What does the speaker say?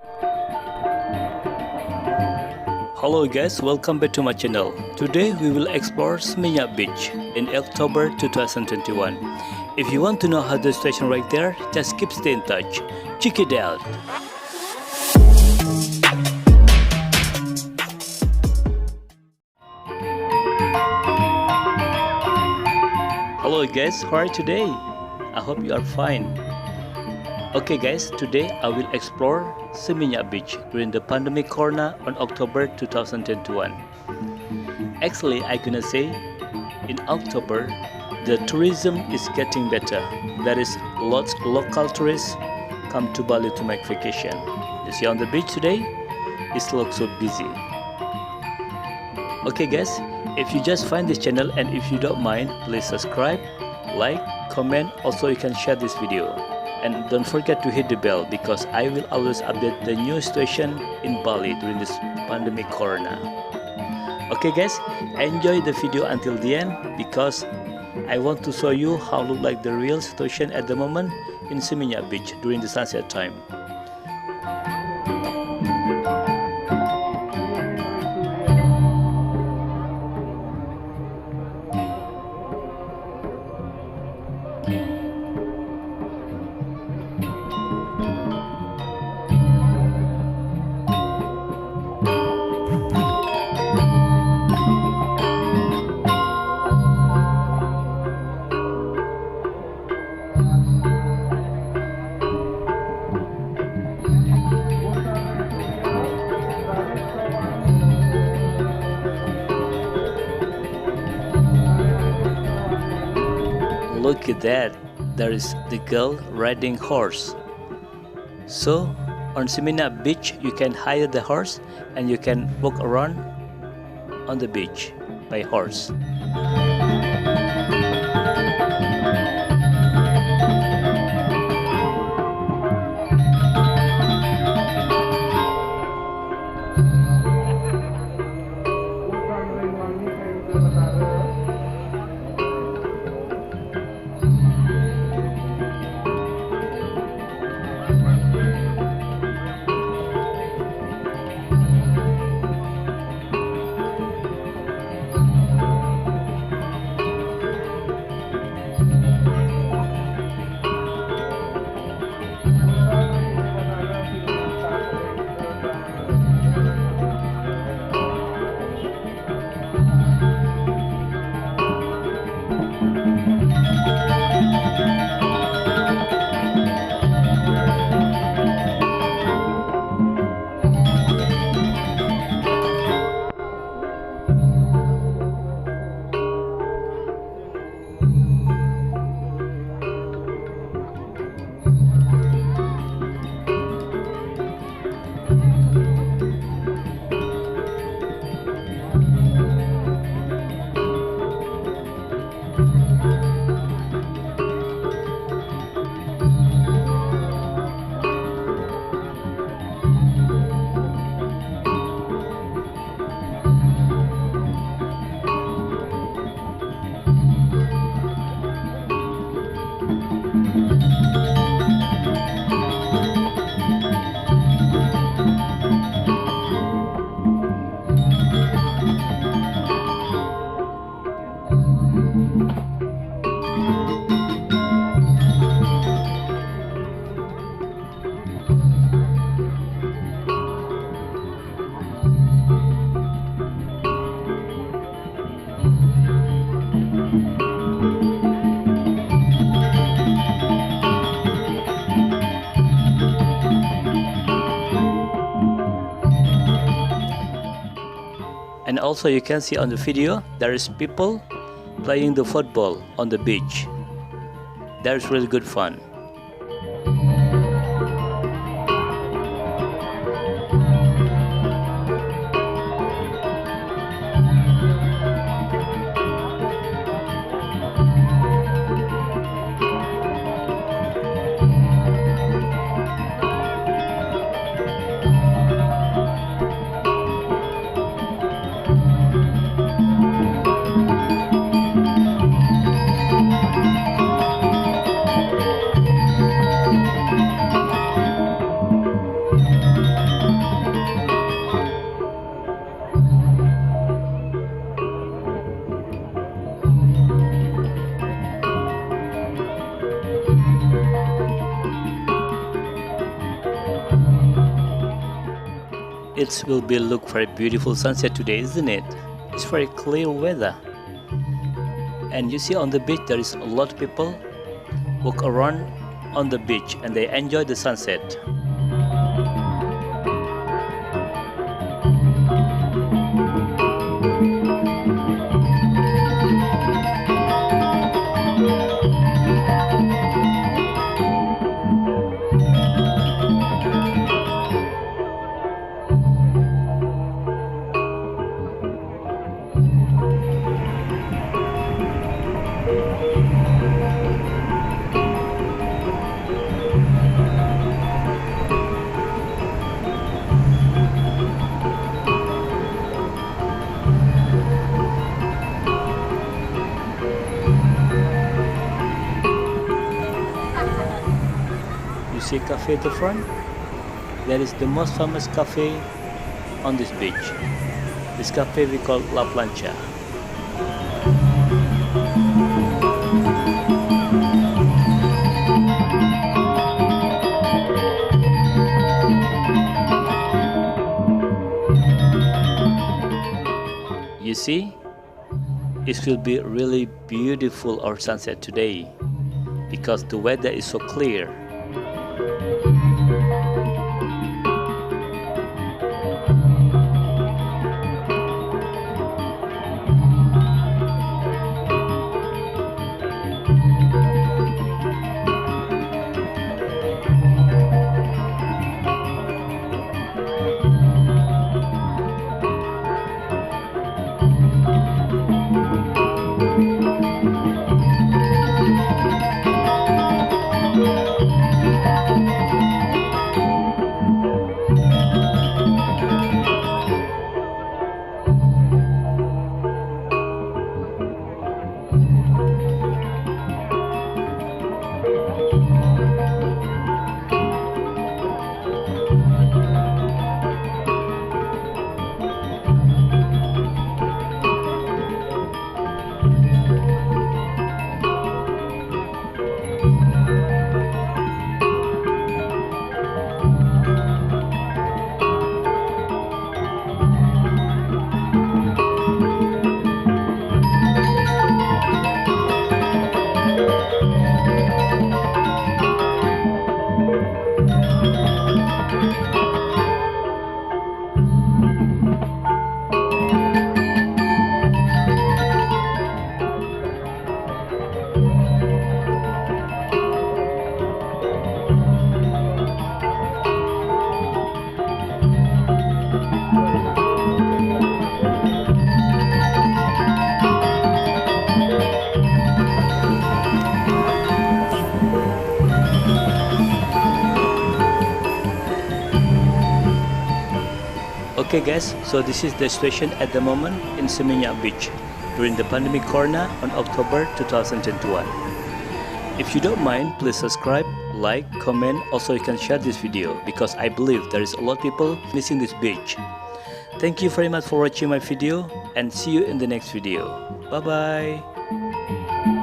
Hello guys, welcome back to my channel. Today we will explore Seminyak Beach in October 2021. If you want to know how the station right there, just keep stay in touch. Check it out. Hello guys, how are you today? I hope you are fine. Okay guys, today I will explore Seminyak Beach during the pandemic corona on October 2021. Actually, I gonna say in October the tourism is getting better. There is lots of local tourists come to Bali to make vacation. You see on the beach today, it looks so busy. Okay guys, if you just find this channel and if you don't mind, please subscribe, like, comment, also you can share this video. And don't forget to hit the bell because I will always update the new situation in Bali during this pandemic corona. Okay guys, enjoy the video until the end because I want to show you how look like the real situation at the moment in Seminyak Beach during the sunset time. Look at that, there is the girl riding horse. So on Seminyak Beach you can hire the horse and you can walk around on the beach by horse. And also you can see on the video there is people playing the football on the beach. That is really good fun. It will be look very beautiful sunset today, isn't it? It's very clear weather. And you see on the beach there is a lot of people walk around on the beach and they enjoy the sunset. You see cafe at the front? That is the most famous cafe on this beach. This cafe we call Laplancha. You see, it will be really beautiful our sunset today because the weather is so clear. Okay guys, so this is the situation at the moment in Seminyak Beach during the pandemic corona on October 2021. If you don't mind, please subscribe, like, comment, also you can share this video because I believe there is a lot of people missing this beach. Thank you very much for watching my video and see you in the next video. Bye bye.